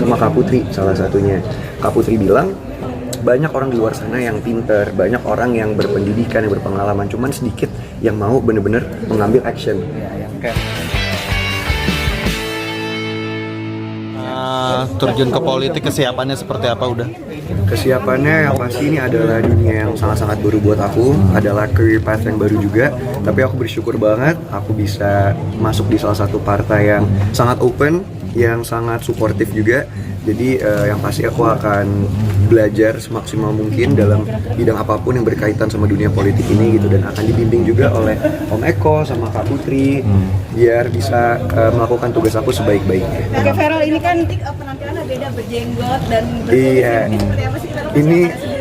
sama Kak Putri salah satunya. Kak Putri bilang banyak orang di luar sana yang pinter, banyak orang yang berpendidikan, yang berpengalaman, cuman sedikit yang mau bener-bener mengambil action. Terjun ke politik, kesiapannya seperti apa udah? Kesiapannya yang pasti ini adalah dunia yang sangat-sangat baru buat aku, adalah career path yang baru juga. Tapi aku bersyukur banget aku bisa masuk di salah satu partai yang sangat open, yang sangat suportif juga. Jadi yang pasti aku akan belajar semaksimal mungkin dalam bidang apapun yang berkaitan sama dunia politik ini gitu, dan akan dibimbing juga oleh Om Eko sama Kak Putri biar bisa melakukan tugas aku sebaik-baiknya. Oke, Feral, ini kan penampilannya beda, berjenggot dan Iya. seperti apa sih?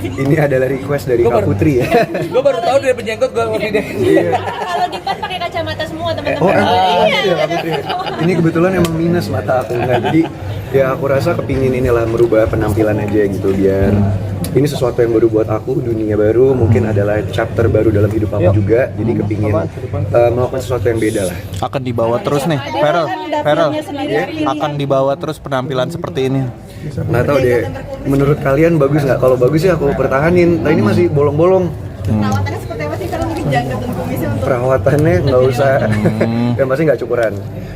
Ini adalah request dari Kak Putri ya. Gue baru tahu dia berjenggot, gue ngerti deh. Iya. Kalau di bar pakai kacamata semua teman-teman. Oh, emang Iya. ya Kak Putri. Ini kebetulan emang minus mata aku nggak. Jadi ya aku rasa kepingin inilah merubah penampilan aja gitu, biar ini sesuatu yang baru buat aku, dunia baru, mungkin adalah chapter baru dalam hidup aku juga. Jadi kepingin melakukan sesuatu yang beda lah. Akan dibawa terus nih, Feral, akan dibawa terus penampilan seperti ini. Nggak tahu deh, menurut kalian bagus nggak? Kalau bagus sih aku pertahanin. Nah ini masih bolong-bolong. Perawatannya seperti apa sih kalau mungkin janggut dan kumisnya untuk Perawatannya nggak usah, yang pasti nggak cukuran.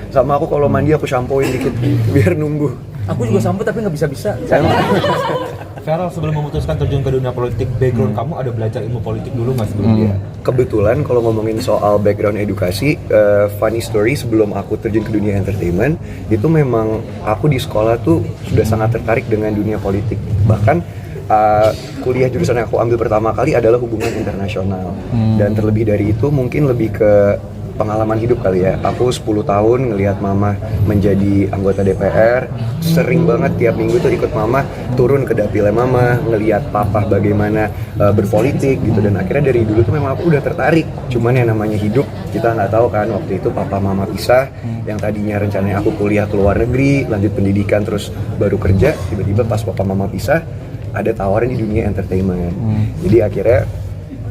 Sama aku kalau mandi aku shampooin dikit biar numbuh. Aku juga sambut tapi nggak bisa-bisa. Feral, sebelum memutuskan terjun ke dunia politik, background kamu ada belajar ilmu politik dulu nggak sebelumnya? Kebetulan kalau ngomongin soal background edukasi, funny story, sebelum aku terjun ke dunia entertainment, itu memang aku di sekolah tuh sudah sangat tertarik dengan dunia politik. Bahkan kuliah jurusan yang aku ambil pertama kali adalah hubungan internasional. Dan terlebih dari itu mungkin lebih ke pengalaman hidup kali ya. Aku 10 tahun ngelihat mama menjadi anggota DPR, sering banget tiap minggu tuh ikut mama turun ke dapilnya mama, ngelihat papa bagaimana berpolitik gitu, dan akhirnya dari dulu tuh memang aku udah tertarik. Cuman yang namanya hidup, kita nggak tahu kan, waktu itu papa mama pisah, yang tadinya rencananya aku kuliah ke luar negeri, lanjut pendidikan terus baru kerja, tiba-tiba pas papa mama pisah ada tawaran di dunia entertainment. Jadi akhirnya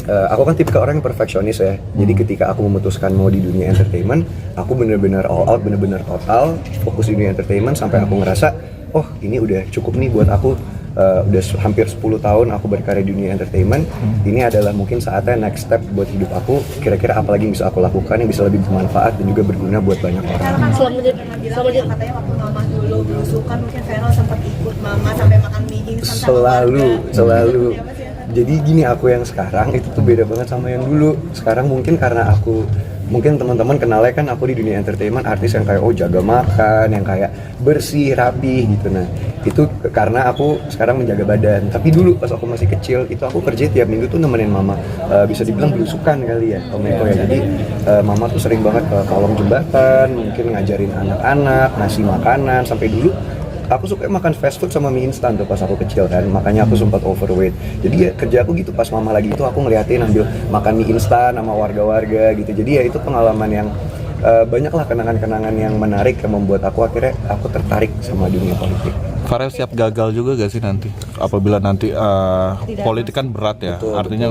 aku kan tipikal orang yang perfeksionis ya. Jadi ketika aku memutuskan mau di dunia entertainment, aku bener-bener all out, bener-bener total fokus di dunia entertainment sampai aku ngerasa, oh ini udah cukup nih buat aku. Udah hampir 10 tahun aku berkarya di dunia entertainment. Ini adalah mungkin saatnya next step buat hidup aku. Kira-kira apa lagi yang bisa aku lakukan yang bisa lebih bermanfaat dan juga berguna buat banyak orang. Selanjutnya katanya waktu mama dulu belusukan, mungkin Feral sempat ikut mama sampai makan mie instan sama Selalu. Jadi gini, aku yang sekarang itu tuh beda banget sama yang dulu. Sekarang mungkin karena mungkin teman-teman kenalnya kan aku di dunia entertainment artis yang kayak jaga makan, yang kayak bersih, rapi gitu. Nah itu karena aku sekarang menjaga badan. Tapi dulu pas aku masih kecil itu aku kerja tiap minggu tuh nemenin mama, bisa dibilang belusukan kali ya Om Eko ya. Jadi mama tuh sering banget ke kolong jembatan, mungkin ngajarin anak-anak ngasih makanan. Sampai dulu aku suka makan fast food sama mie instan tuh pas aku kecil kan, makanya aku sempat overweight. Jadi ya kerja aku gitu, pas mama lagi itu aku ngeliatin ambil makan mie instan sama warga-warga gitu. Jadi ya itu pengalaman yang banyaklah kenangan-kenangan yang menarik yang membuat aku akhirnya aku tertarik sama dunia politik. Farel siap gagal juga gak sih nanti? Apabila nanti politik kan berat ya, Betul, artinya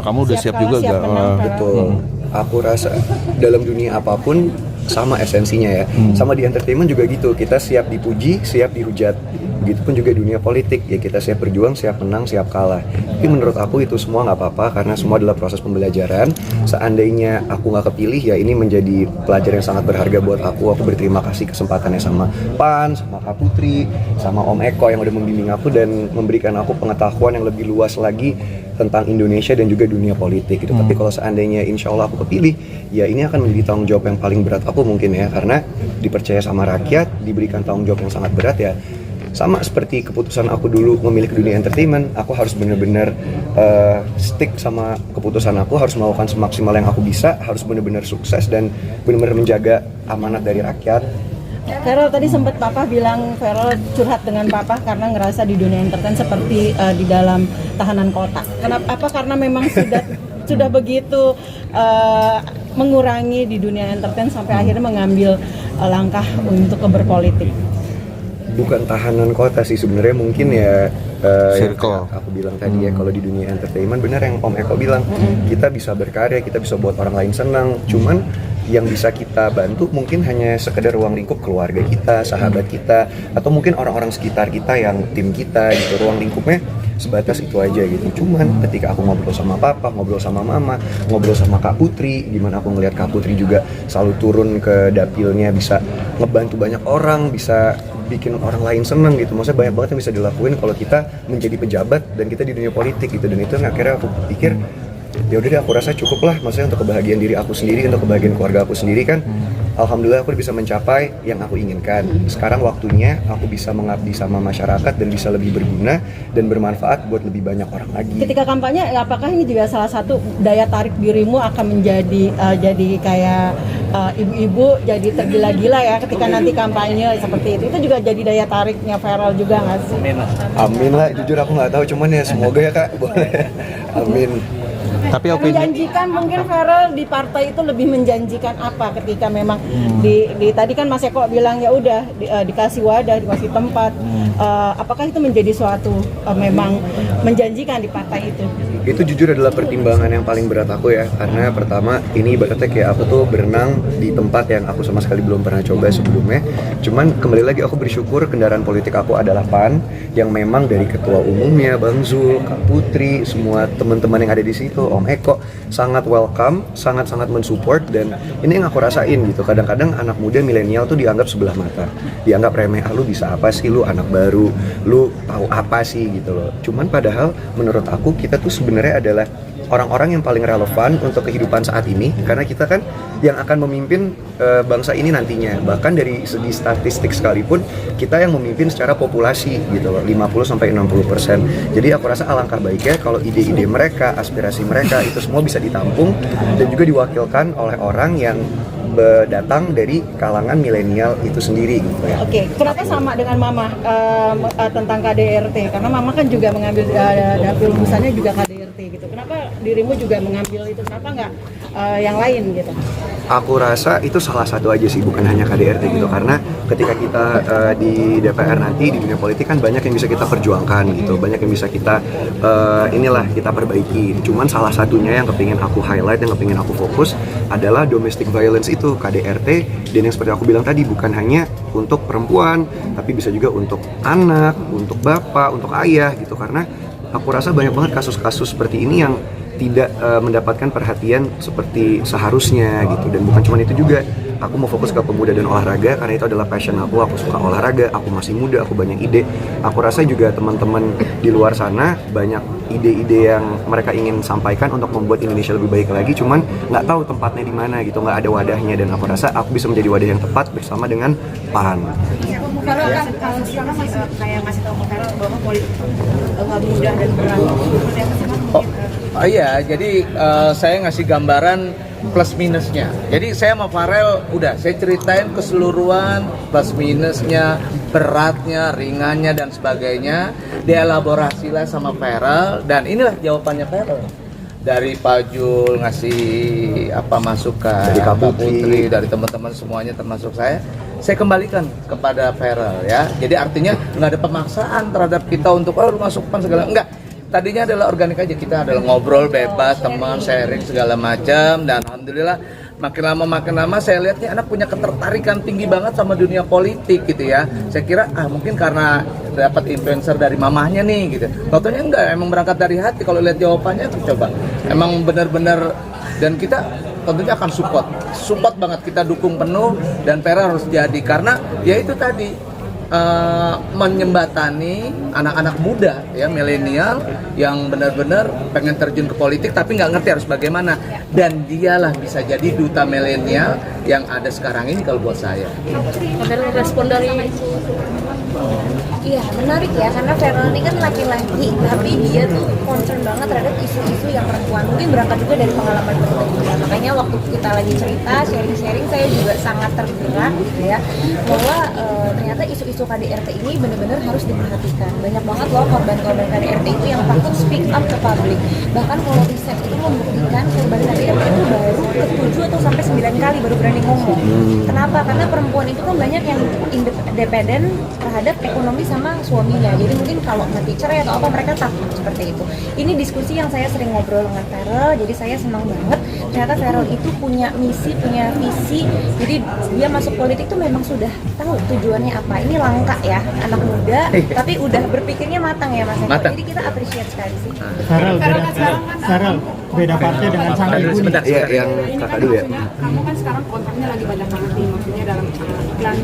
kamu udah siap juga gak? Betul. Aku rasa dalam dunia apapun sama esensinya ya. Sama di entertainment juga gitu, kita siap dipuji, siap dihujat. Begitupun juga dunia politik, ya kita siap berjuang, siap menang, siap kalah. Tapi menurut aku itu semua nggak apa-apa karena semua adalah proses pembelajaran. Seandainya aku nggak kepilih, ya ini menjadi pelajaran yang sangat berharga buat aku. Aku berterima kasih kesempatannya sama Pan, sama Kak Putri, sama Om Eko yang udah membimbing aku dan memberikan aku pengetahuan yang lebih luas lagi tentang Indonesia dan juga dunia politik gitu. Tapi kalau seandainya insya Allah aku kepilih, ya ini akan menjadi tanggung jawab yang paling berat aku mungkin ya, karena dipercaya sama rakyat, diberikan tanggung jawab yang sangat berat ya. Sama seperti keputusan aku dulu memilih dunia entertainment, aku harus benar-benar stick sama keputusan aku, harus melakukan semaksimal yang aku bisa, harus benar-benar sukses dan benar-benar menjaga amanat dari rakyat. Feral tadi sempat papa bilang Feral curhat dengan papa karena ngerasa di dunia entertain seperti di dalam tahanan kota. Kenapa? Apa karena memang sudah begitu mengurangi di dunia entertain sampai akhirnya mengambil langkah untuk berpolitik? Bukan tahanan kota sih sebenarnya, mungkin ya Circle. aku bilang tadi ya, kalau di dunia entertainment benar yang Om Eko bilang, kita bisa berkarya, kita bisa buat orang lain senang. Cuman yang bisa kita bantu mungkin hanya sekedar ruang lingkup keluarga kita, sahabat kita, atau mungkin orang-orang sekitar kita yang tim kita gitu. Ruang lingkupnya sebatas itu aja gitu. Cuman ketika aku ngobrol sama papa, ngobrol sama mama, ngobrol sama Kak Putri, gimana aku ngelihat Kak Putri juga selalu turun ke dapilnya, bisa ngebantu banyak orang, bisa bikin orang lain seneng gitu. Maksudnya banyak banget yang bisa dilakuin kalau kita menjadi pejabat dan kita di dunia politik gitu. Dan itu yang akhirnya aku pikir, ya udah deh, aku rasa cukup lah, maksudnya untuk kebahagiaan diri aku sendiri, untuk kebahagiaan keluarga aku sendiri kan. Alhamdulillah aku bisa mencapai yang aku inginkan. Sekarang waktunya aku bisa mengabdi sama masyarakat dan bisa lebih berguna dan bermanfaat buat lebih banyak orang lagi. Ketika kampanye, apakah ini juga salah satu daya tarik dirimu akan menjadi jadi kayak ibu-ibu jadi tergila-gila ya ketika nanti kampanye seperti itu? Itu juga jadi daya tariknya Feral juga nggak sih? Amin lah, jujur aku nggak tahu, cuman ya semoga ya Kak, boleh. Amin. Tapi opini Menjanjikan mungkin Feral di partai itu lebih menjanjikan apa ketika memang di tadi kan Mas Eko bilang ya udah dikasih wadah, dikasih tempat. Apakah itu menjadi suatu memang menjanjikan di partai itu? Itu jujur adalah pertimbangan yang paling berat aku ya, karena pertama ini ibaratnya kayak aku tuh berenang di tempat yang aku sama sekali belum pernah coba sebelumnya. Cuman kembali lagi aku bersyukur kendaraan politik aku adalah PAN, yang memang dari ketua umumnya Bang Zul, Kak Putri, semua teman-teman yang ada di situ, Om Eko sangat welcome, sangat-sangat mensupport. Dan ini yang aku rasain gitu, kadang-kadang anak muda milenial tuh dianggap sebelah mata, dianggap remeh, lu bisa apa sih, lu anak baru, lu tahu apa sih gitu loh. Cuman padahal menurut aku kita tuh sebenarnya adalah orang-orang yang paling relevan untuk kehidupan saat ini, karena kita kan yang akan memimpin bangsa ini nantinya. Bahkan dari segi statistik sekalipun kita yang memimpin secara populasi gitu loh, 50-60%. Jadi aku rasa alangkah baiknya kalau ide-ide mereka, aspirasi mereka itu semua bisa ditampung dan juga diwakilkan oleh orang yang datang dari kalangan milenial itu sendiri gitu ya. Oke, kenapa sama dengan Mama tentang KDRT? Karena Mama kan juga mengambil dapil lulusannya juga KDRT gitu. Kenapa dirimu juga mengambil itu? Kenapa nggak yang lain gitu? Aku rasa itu salah satu aja sih, bukan hanya KDRT gitu. Karena ketika kita di DPR nanti, di dunia politik kan banyak yang bisa kita perjuangkan gitu, banyak yang bisa kita kita perbaiki. Cuman salah satunya yang kepingin aku highlight, yang kepingin aku fokus adalah domestic violence itu, KDRT. Dan yang seperti aku bilang tadi, bukan hanya untuk perempuan, tapi bisa juga untuk anak, untuk bapak, untuk ayah gitu. Karena aku rasa banyak banget kasus-kasus seperti ini yang tidak mendapatkan perhatian seperti seharusnya gitu. Dan bukan cuma itu juga, aku mau fokus ke pemuda dan olahraga karena itu adalah passion aku suka olahraga, aku masih muda, aku banyak ide. Aku rasa juga teman-teman di luar sana banyak ide-ide yang mereka ingin sampaikan untuk membuat Indonesia lebih baik lagi, cuman nggak tahu tempatnya di mana gitu, nggak ada wadahnya. Dan aku rasa aku bisa menjadi wadah yang tepat bersama dengan PAN. Kalau kan kalau sekarang masih kayak masih tahu Feral bahwa politik nggak mudah dan berat. Oh iya, jadi saya ngasih gambaran plus minusnya. Jadi saya sama Farel udah saya ceritain keseluruhan plus minusnya, beratnya, ringannya dan sebagainya. Dielaborasilah sama Farel dan inilah jawabannya Farel. Dari Pak Jul ngasih masukan, dari Kak Putri, dari teman-teman semuanya termasuk saya kembalikan kepada Farel ya. Jadi artinya nggak ada pemaksaan terhadap kita untuk lu masuk PAN segala, enggak. Tadinya adalah organik aja, kita adalah ngobrol bebas, teman, sharing segala macam. Dan alhamdulillah makin lama saya lihat nih anak punya ketertarikan tinggi banget sama dunia politik gitu ya. Saya kira mungkin karena dapat influencer dari mamahnya nih gitu. Tentunya enggak, emang berangkat dari hati. Kalau lihat jawabannya tuh coba, emang benar-benar. Dan kita tentunya akan support banget, kita dukung penuh. Dan Feral harus jadi, karena ya itu tadi menyembatani anak-anak muda ya, milenial yang benar-benar pengen terjun ke politik tapi nggak ngerti harus bagaimana, dan dialah bisa jadi duta milenial yang ada sekarang ini kalau buat saya. Feral respon dari Iya, menarik ya, karena Feral ini kan laki-laki, tapi dia tuh concern banget terhadap isu-isu yang perempuan. Mungkin berangkat juga dari pengalaman pribadi. Makanya waktu kita lagi cerita, sharing-sharing, saya juga sangat tergerak gitu ya, bahwa ternyata isu-isu KDRT ini benar-benar harus diperhatikan. Banyak banget loh korban-korban KDRT itu yang takut speak up ke publik. Bahkan kalau riset itu membuktikan korban KDRT itu baru ke-7 atau sampai 9 kali baru berani ngomong. Kenapa? Karena perempuan itu kan banyak yang independen terhadap ekonomi ekonomi sama suaminya. Jadi mungkin kalau nanti cerai atau apa mereka takut seperti itu. Ini diskusi yang saya sering ngobrol dengan Feral, jadi saya senang banget. Ternyata Feral itu punya misi, punya visi. Jadi dia masuk politik tuh memang sudah tahu tujuannya apa. Ini langka ya, anak muda, tapi udah berpikirnya matang ya Mas Eko. Matang. Jadi kita appreciate sekali sih. Farel, beda partai dengan sang ibu nih. Sebentar, Iya, sebentar. yang kakak dulu ya. Kamu kan sekarang kontraknya lagi banyak banget nih, maksudnya dalam iklan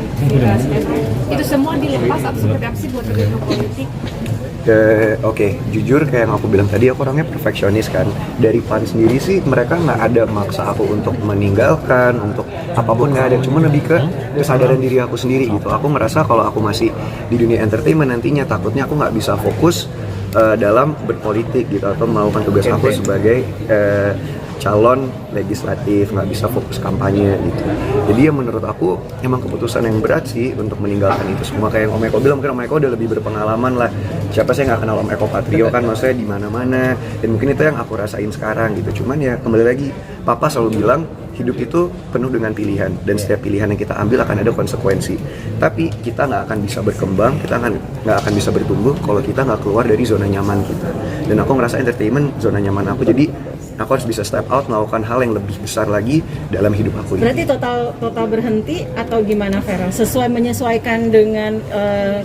itu semua dilepas atau seperti apa sih buat terjun ke politik? Oke, jujur kayak yang aku bilang tadi, aku orangnya perfeksionis kan. Dari PAN sendiri sih mereka nggak ada maksa aku untuk meninggalkan, untuk apapun nggak ada. Cuma lebih ke kesadaran diri aku sendiri gitu. Aku merasa kalau aku masih di dunia entertainment nantinya takutnya aku nggak bisa fokus dalam berpolitik gitu atau melakukan tugas aku sebagai calon legislatif, nggak bisa fokus kampanye gitu. Jadi ya menurut aku emang keputusan yang berat sih untuk meninggalkan itu semua. Kayak yang Om Eko bilang, mungkin Om Eko udah lebih berpengalaman lah. Siapa sih yang nggak kenal Om Eko Patrio kan, maksudnya di mana-mana. Dan mungkin itu yang aku rasain sekarang gitu. Cuman ya kembali lagi, Papa selalu bilang hidup itu penuh dengan pilihan dan setiap pilihan yang kita ambil akan ada konsekuensi. Tapi kita nggak akan bisa berkembang, kita nggak akan bisa bertumbuh kalau kita nggak keluar dari zona nyaman kita. Dan aku ngerasa entertainment zona nyaman aku, jadi aku harus bisa step out melakukan hal yang lebih besar lagi dalam hidup aku ini. Berarti total berhenti atau gimana Feral? Sesuai menyesuaikan dengan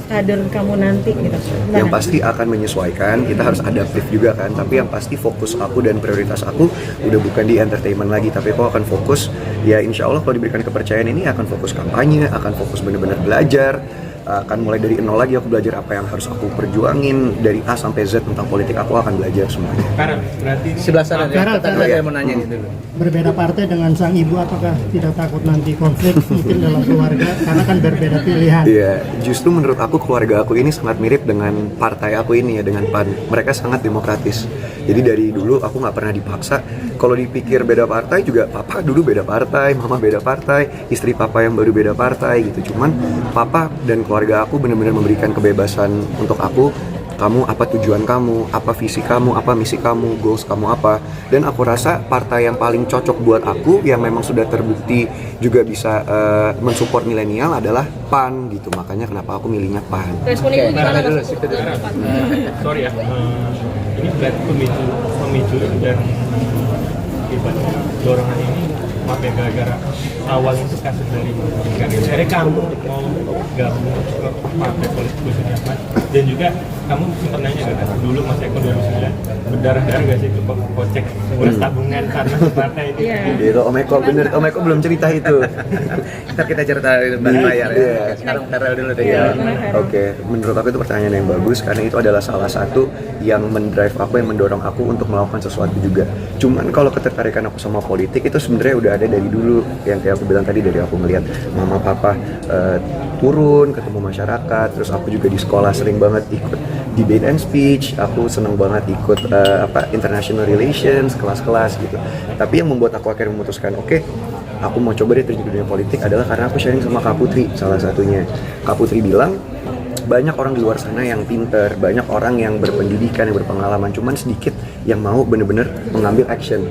kader kamu nanti gitu. Yang pasti akan menyesuaikan, kita harus adaptif juga kan. Tapi yang pasti fokus aku dan prioritas aku udah bukan di entertainment lagi, tapi aku akan fokus, ya insya Allah kalau diberikan kepercayaan ini akan fokus kampanye, akan fokus benar-benar belajar, akan mulai dari nol lagi. Aku belajar apa yang harus aku perjuangin dari A sampai Z tentang politik. Aku akan belajar semuanya. Farel, berarti Sebelah sana ya. Farel, Tadi saya mau nanya dulu. Berbeda partai dengan sang ibu, apakah tidak takut nanti konflik mungkin dalam keluarga karena kan berbeda pilihan? Iya, justru menurut aku keluarga aku ini sangat mirip dengan partai aku ini ya, dengan PAN. Mereka sangat demokratis. Jadi dari dulu aku nggak pernah dipaksa. Kalau dipikir beda partai juga, papa dulu beda partai, mama beda partai, istri papa yang baru beda partai gitu. Cuman papa dan keluarga aku benar-benar memberikan kebebasan untuk aku. Kamu apa tujuan kamu, apa visi kamu, apa misi kamu, goals kamu apa. Dan aku rasa partai yang paling cocok buat aku, yang memang sudah terbukti juga bisa mensupport milenial adalah PAN gitu. Makanya kenapa aku milihnya PAN. Respon ibu gimana dulu, Mas? situ dulu. sorry ya, ini berarti pemicu dan akibatnya dorongan ini maaf ya, gara-gara awal itu kasus dari kamu mau gabung ke partai politik khususnya Mas, dan juga kamu sempat nanya kan dulu Mas Eko 2009 berdarah-darah gak sih ke kocek nguras tabungan karena partai itu. Gitu, Om Eko bener, Om Eko belum cerita itu. Ntar kita cerita di layar ya. Iya. Sekarang Farel dulu deh. Iya, oke. Menurut aku itu pertanyaan yang bagus karena itu adalah salah satu yang mendrive aku, yang mendorong aku untuk melakukan sesuatu juga. Cuman kalau ketertarikan aku sama politik itu sebenarnya udah ada dari dulu, yang kayak aku bilang tadi, dari aku ngeliat mama papa turun ketemu masyarakat, terus aku juga di sekolah sering banget ikut debate and speech, aku seneng banget ikut international relations, kelas-kelas gitu. Tapi yang membuat aku akhirnya memutuskan, oke, aku mau coba deh terjun ke dunia politik adalah karena aku sharing sama Kak Putri, salah satunya. Kak Putri bilang, banyak orang di luar sana yang pinter, banyak orang yang berpendidikan, yang berpengalaman, cuman sedikit yang mau bener-bener mengambil action,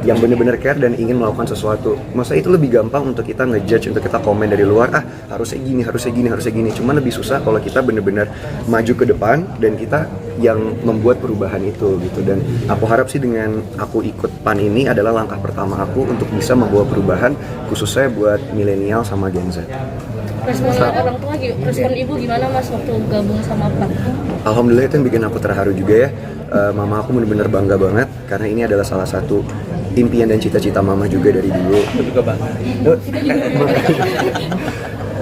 yang bener-bener care dan ingin melakukan sesuatu. Maksudnya itu lebih gampang untuk kita ngejudge, untuk kita komen dari luar, harusnya gini, harusnya gini, harusnya gini. Cuman lebih susah kalau kita bener-bener maju ke depan dan kita yang membuat perubahan itu gitu. Dan aku harap sih dengan aku ikut PAN ini adalah langkah pertama aku untuk bisa membawa perubahan, khususnya buat milenial sama Gen Z. Respon orang tua, respon ibu gimana Mas waktu gabung sama PAN? Alhamdulillah itu yang bikin aku terharu juga ya. Mama aku bener-bener bangga banget karena ini adalah salah satu impian dan cita-cita mama juga dari dulu. Aku juga bangga.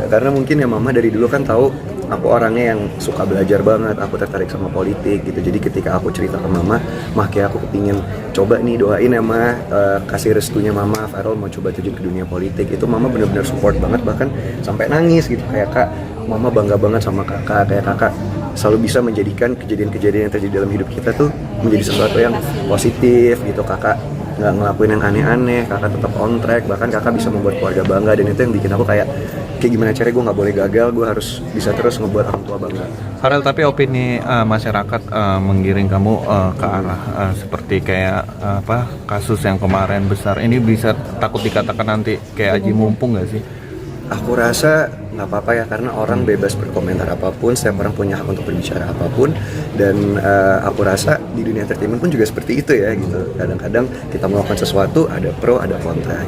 Karena mungkin ya mama dari dulu kan tahu aku orangnya yang suka belajar banget, aku tertarik sama politik gitu. Jadi ketika aku cerita ke mama, kayak aku kepingin coba nih, doain ya ma, kasih restunya mama, Farel mau coba terjun ke dunia politik. Itu mama benar-benar support banget, bahkan sampai nangis gitu, kayak kak, mama bangga banget sama kakak, kayak kakak selalu bisa menjadikan kejadian-kejadian yang terjadi dalam hidup kita tuh menjadi sesuatu yang positif gitu. Kakak nggak ngelakuin yang aneh-aneh, kakak tetap on track, bahkan kakak bisa membuat keluarga bangga. Dan itu yang bikin aku kayak gimana caranya gue nggak boleh gagal, gue harus bisa terus ngebuat orang tua bangga. Farel, tapi opini masyarakat menggiring kamu ke arah seperti kayak kasus yang kemarin besar ini bisa takut dikatakan nanti kayak aji mumpung nggak sih? Aku rasa nggak apa-apa ya, karena orang bebas berkomentar apapun, setiap orang punya hak untuk berbicara apapun, dan aku rasa di dunia entertainment pun juga seperti itu ya gitu. Kadang-kadang kita melakukan sesuatu ada pro ada kontra.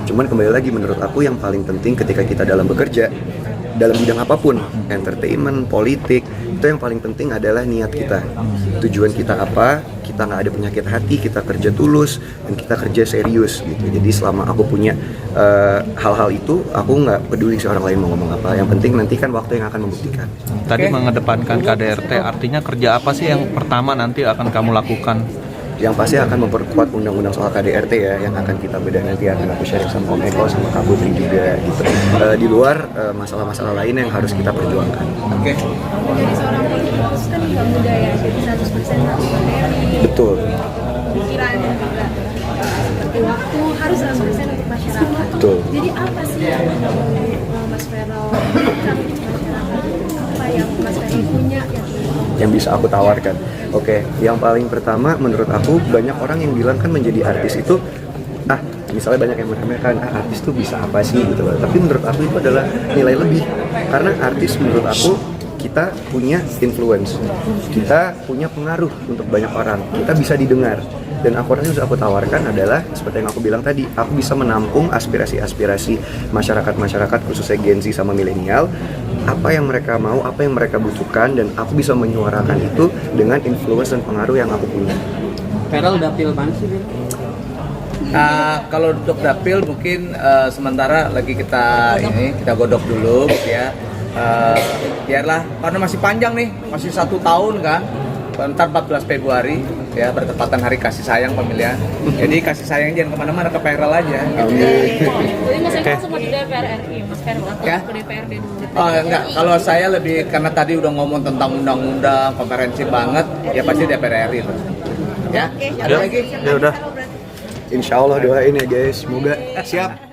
Cuman kembali lagi, menurut aku yang paling penting ketika kita dalam bekerja dalam bidang apapun, entertainment, politik, itu yang paling penting adalah niat kita, tujuan kita apa. Kita nggak ada penyakit hati, kita kerja tulus dan kita kerja serius gitu. Jadi selama aku punya hal-hal itu, aku nggak peduli si orang lain mau ngomong apa. Yang penting nanti kan waktu yang akan membuktikan. Tadi mengedepankan KDRT, artinya kerja apa sih yang pertama nanti akan kamu lakukan? Yang pasti akan memperkuat undang-undang soal KDRT ya, yang akan kita bedah nanti, akan aku sharing sama Om Eko sama Kak Putri juga gitu. Di luar masalah-masalah lain yang harus kita perjuangkan. Oke. Menjadi seorang politikus kan nggak mudah ya, jadi 100% harus materi, Betul. pikiran dan juga seperti waktu harus 100% untuk masyarakat. Betul. Jadi apa sih yang Mas Feral berikan untuk masyarakat? Apa yang Mas Feral punya Yang bisa aku tawarkan. Oke, yang paling pertama menurut aku, banyak orang yang bilang kan menjadi artis itu misalnya banyak yang meremehkan, artis tuh bisa apa sih gitu loh. Tapi menurut aku itu adalah nilai lebih. Karena artis menurut aku, kita punya influence, kita punya pengaruh untuk banyak orang, kita bisa didengar. Dan aku rasa yang bisa aku tawarkan adalah seperti yang aku bilang tadi, aku bisa menampung aspirasi-aspirasi masyarakat-masyarakat khususnya Gen Z sama milenial, apa yang mereka mau, apa yang mereka butuhkan, dan aku bisa menyuarakan itu dengan influence dan pengaruh yang aku punya. Feral dapil mana sih? Kalau untuk dapil mungkin sementara lagi kita godok dulu gitu ya. Biarlah, karena masih panjang nih, masih 1 tahun kan. Ntar 14 Februari ya, bertepatan hari kasih sayang pemilihan. Jadi kasih sayang jangan kemana-mana, ke Feral aja. Jadi Mas Eko langsung ke DPR RI, Mas Feral atau Ya? ke DPRD dulu? Oh enggak, kalau saya lebih karena tadi udah ngomong tentang undang-undang, konferensi banget, ya pasti DPR RI. Ya, ada lagi? Ya udah. Insya Allah doain ya guys, semoga siap.